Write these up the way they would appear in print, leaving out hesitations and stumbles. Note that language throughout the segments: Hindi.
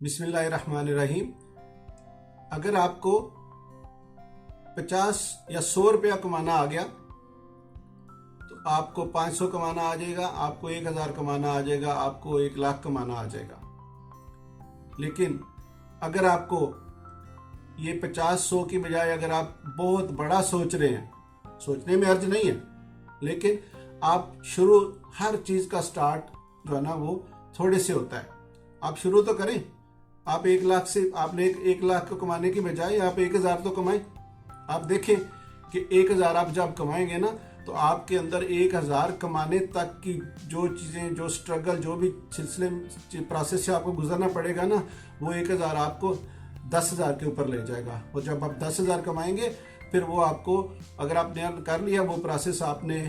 बिस्मिल्लाहिर्रहमानिर्रहीम। अगर आपको 50 या 100 रुपया कमाना आ गया तो आपको 500 कमाना आ जाएगा, आपको 1000 कमाना आ जाएगा, आपको 1 लाख कमाना आ जाएगा। लेकिन अगर आपको ये 50-100 की बजाय अगर आप बहुत बड़ा सोच रहे हैं, सोचने में अर्ज नहीं है, लेकिन आप शुरू हर चीज का स्टार्ट जो है ना वो थोड़े से होता है। आप शुरू तो करें। आप 1 लाख से आपने 1 लाख को कमाने की बजाय आप 1000 तो कमाएं। आप देखें कि 1000 आप जब कमाएंगे ना तो आपके अंदर 1000 कमाने तक की जो चीजें, जो स्ट्रगल, जो भी सिलसिले प्रोसेस से आपको गुजरना पड़ेगा ना, वो 1000 आपको 10,000 के ऊपर ले जाएगा। और जब आप 10,000 कमाएंगे फिर वो आपको, अगर आपने कर लिया वो प्रोसेस, आपने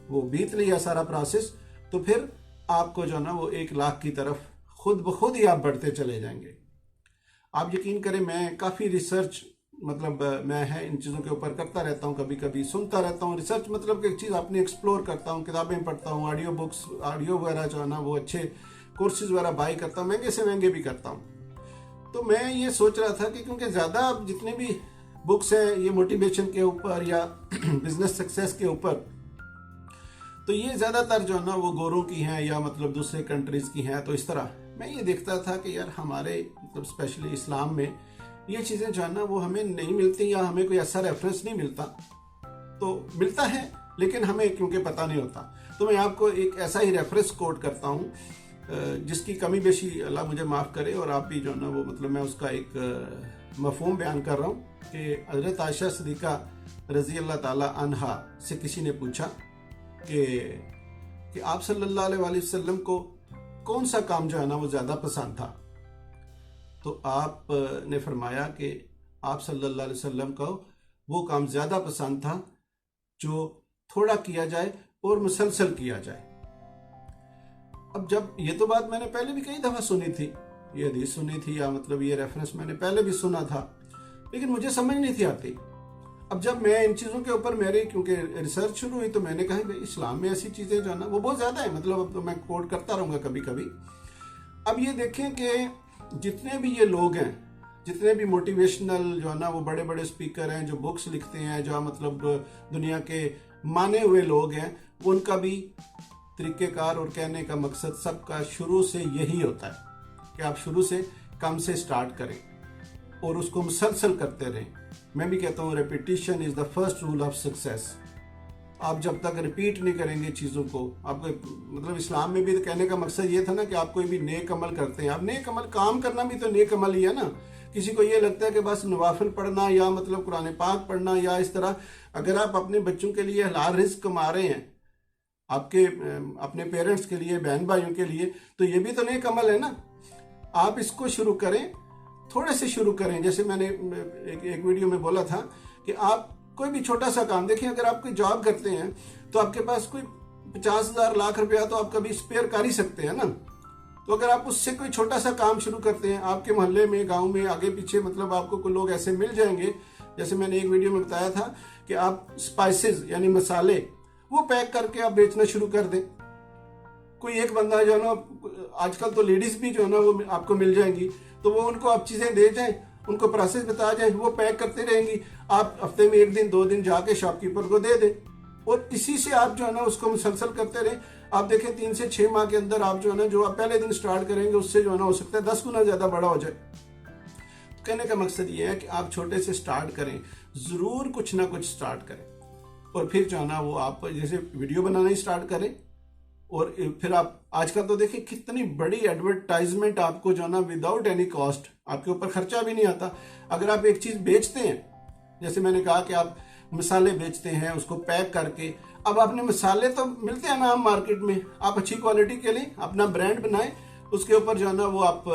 वो बीत लिया सारा प्रोसेस, तो फिर आपको जो ना वो 1 लाख की तरफ खुद ब खुद ही आप बढ़ते चले जाएंगे। आप यकीन करें, मैं काफ़ी रिसर्च मैं है इन चीज़ों के ऊपर करता रहता हूँ, कभी कभी सुनता रहता हूँ। रिसर्च मतलब कि एक चीज़ आपने एक्सप्लोर करता हूँ, किताबें पढ़ता हूँ, ऑडियो बुक्स, ऑडियो वगैरह जो है ना वो अच्छे कोर्सेज वगैरह बाई करता हूँ, महंगे से महंगे भी करता हूँ। तो मैं ये सोच रहा था कि क्योंकि ज़्यादा जितने भी बुक्स हैं ये मोटिवेशन के ऊपर या बिजनेस सक्सेस के ऊपर, तो ये ज़्यादातर जो है ना वो गोरों की हैं या मतलब दूसरे कंट्रीज़ की हैं। तो इस तरह मैं ये देखता था कि यार हमारे मतलब स्पेशली इस्लाम में ये चीज़ें जो है ना वो हमें नहीं मिलती, या हमें कोई ऐसा रेफरेंस नहीं मिलता। तो मिलता है लेकिन हमें क्योंकि पता नहीं होता। तो मैं आपको एक ऐसा ही रेफरेंस कोट करता हूँ जिसकी कमी बेशी अल्लाह मुझे माफ़ करे, और आप भी जो है ना वो मतलब मैं उसका एक मफहूम बयान कर रहा हूँ कि हज़रत आयशा सिद्दीक़ा रज़ी अल्लाह ताला अन्हा से किसी ने पूछा कि आप सल्लल्लाहु अलैहि वसल्लम को कौन सा काम जो है ना वो ज़्यादा पसंद था। तो आप ने फरमाया कि आप सल्लल्लाहु अलैहि वसल्लम को वो काम ज़्यादा पसंद था जो थोड़ा किया जाए और मुसलसल किया जाए। अब जब ये तो बात मैंने पहले भी कई दफ़ा सुनी थी, ये हदीस सुनी थी या मतलब ये रेफरेंस मैंने पहले भी सुना था, लेकिन मुझे समझ नहीं थी आती। अब जब मैं इन चीज़ों के ऊपर मेरी क्योंकि रिसर्च शुरू हुई तो मैंने कहा भाई इस्लाम में ऐसी चीज़ें जो है ना वो बहुत ज़्यादा है, मतलब अब तो मैं कोट करता रहूँगा कभी कभी। अब ये देखें कि जितने भी ये लोग हैं, जितने भी मोटिवेशनल जो है ना वो बड़े बड़े स्पीकर हैं, जो बुक्स लिखते हैं, जो मतलब दुनिया के माने हुए लोग हैं, उनका भी तरीक़ेकार और कहने का मकसद सबका शुरू से यही होता है कि आप शुरू से कम से स्टार्ट करें और उसको मुसलसल करते रहें। मैं भी कहता हूँ repetition is the first rule of success. आप जब तक रिपीट नहीं करेंगे चीज़ों को, आपको मतलब इस्लाम में भी तो कहने का मकसद ये था ना कि आप कोई भी नेक अमल करते हैं, आप नेक अमल, काम करना भी तो नेक अमल ही है ना। किसी को ये लगता है कि बस नवाफिल पढ़ना या मतलब कुरान पाक पढ़ना या इस तरह, अगर आप अपने बच्चों के लिए हलाल रिज़्क कमा रहे हैं, आपके अपने पेरेंट्स के लिए, बहन भाइयों के लिए, तो ये भी तो नेक अमल है ना। आप इसको शुरू करें, थोड़े से शुरू करें। जैसे मैंने एक वीडियो में बोला था कि आप कोई भी छोटा सा काम देखें, अगर आप कोई जॉब करते हैं तो आपके पास कोई 50,000 लाख रुपया तो आप कभी स्पेयर कर ही सकते हैं ना। तो अगर आप उससे कोई छोटा सा काम शुरू करते हैं, आपके मोहल्ले में, गांव में, आगे पीछे मतलब आपको कोई लोग ऐसे मिल जाएंगे। जैसे मैंने एक वीडियो में बताया था कि आप स्पाइसेस यानी मसाले वो पैक करके आप बेचना शुरू कर दें। कोई एक बंदा जो है ना, आजकल तो लेडीज भी जो है ना वो आपको मिल जाएंगी, तो वो उनको आप चीज़ें दे जाएं, उनको प्रोसेस बता जाए, वो पैक करते रहेंगी। आप हफ्ते में 1 दिन 2 दिन जाके शॉपकीपर को दे दें और इसी से आप जो है ना उसको मुसलसल करते रहें। आप देखें 3 से 6 माह के अंदर आप जो है ना, जो आप पहले दिन स्टार्ट करेंगे उससे जो है ना हो सकता है 10 गुना ज़्यादा बड़ा हो जाए। तो कहने का मकसद ये है कि आप छोटे से स्टार्ट करें, ज़रूर कुछ ना कुछ स्टार्ट करें, और फिर जो है ना वो आप जैसे वीडियो बनाना ही स्टार्ट करें। और फिर आप आजकल तो देखिए कितनी बड़ी एडवर्टाइजमेंट आपको जो है ना विदाउट एनी कॉस्ट, आपके ऊपर खर्चा भी नहीं आता। अगर आप एक चीज़ बेचते हैं, जैसे मैंने कहा कि आप मसाले बेचते हैं उसको पैक करके, अब आपने मसाले तो मिलते हैं ना आम मार्केट में, आप अच्छी क्वालिटी के लिए अपना ब्रांड बनाएं, उसके ऊपर जो है ना वो आप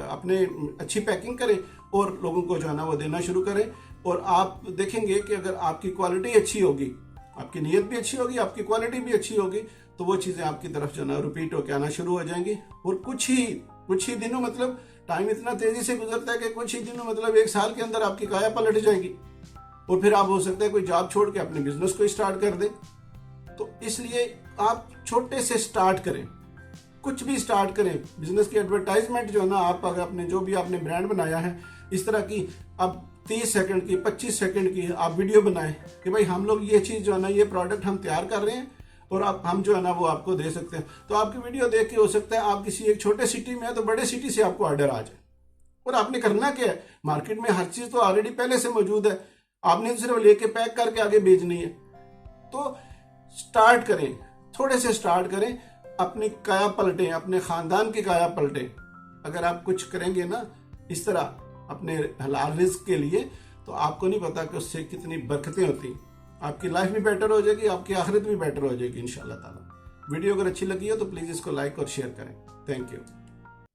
अपने अच्छी पैकिंग करें और लोगों को जो है ना वो देना शुरू करें। और आप देखेंगे कि अगर आपकी क्वालिटी अच्छी होगी, आपकी नीयत भी अच्छी होगी, आपकी क्वालिटी भी अच्छी होगी, तो वो चीज़ें आपकी तरफ जो ना रिपीट होकर आना शुरू हो जाएंगी। और कुछ ही दिनों, मतलब टाइम इतना तेजी से गुजरता है कि कुछ ही दिनों मतलब 1 साल के अंदर आपकी काया पलट जाएंगी, और फिर आप हो सकता है कोई जॉब छोड़ के अपने बिजनेस को स्टार्ट कर दें। तो इसलिए आप छोटे से स्टार्ट करें, कुछ भी स्टार्ट करें, बिजनेस की एडवर्टाइजमेंट जो है ना, आप अगर अपने जो भी आपने ब्रांड बनाया है इस तरह की, अब 30 सेकंड की 25 सेकंड की आप वीडियो बनाएं कि भाई हम लोग ये चीज़ जो है ना, ये प्रोडक्ट हम तैयार कर रहे हैं और आप हम जो है ना वो आपको दे सकते हैं। तो आपकी वीडियो देख के हो सकता है आप किसी एक छोटे सिटी में है तो बड़े सिटी से आपको ऑर्डर आ जाए। और आपने करना क्या है, मार्केट में हर चीज़ तो ऑलरेडी पहले से मौजूद है, आपने तो सिर्फ लेके पैक करके आगे भेजनी है। तो स्टार्ट करें, थोड़े से स्टार्ट करें, अपनी काया पलटें, अपने खानदान की काया पलटें। अगर आप कुछ करेंगे ना इस तरह अपने हलाल रिस्क के लिए, तो आपको नहीं पता कि उससे कितनी बरकतें होती। आपकी लाइफ भी बेटर हो जाएगी, आपकी आखिरत भी बेटर हो जाएगी इंशाल्लाह ताला। वीडियो अगर अच्छी लगी हो तो प्लीज़ इसको लाइक और शेयर करें। Thank you.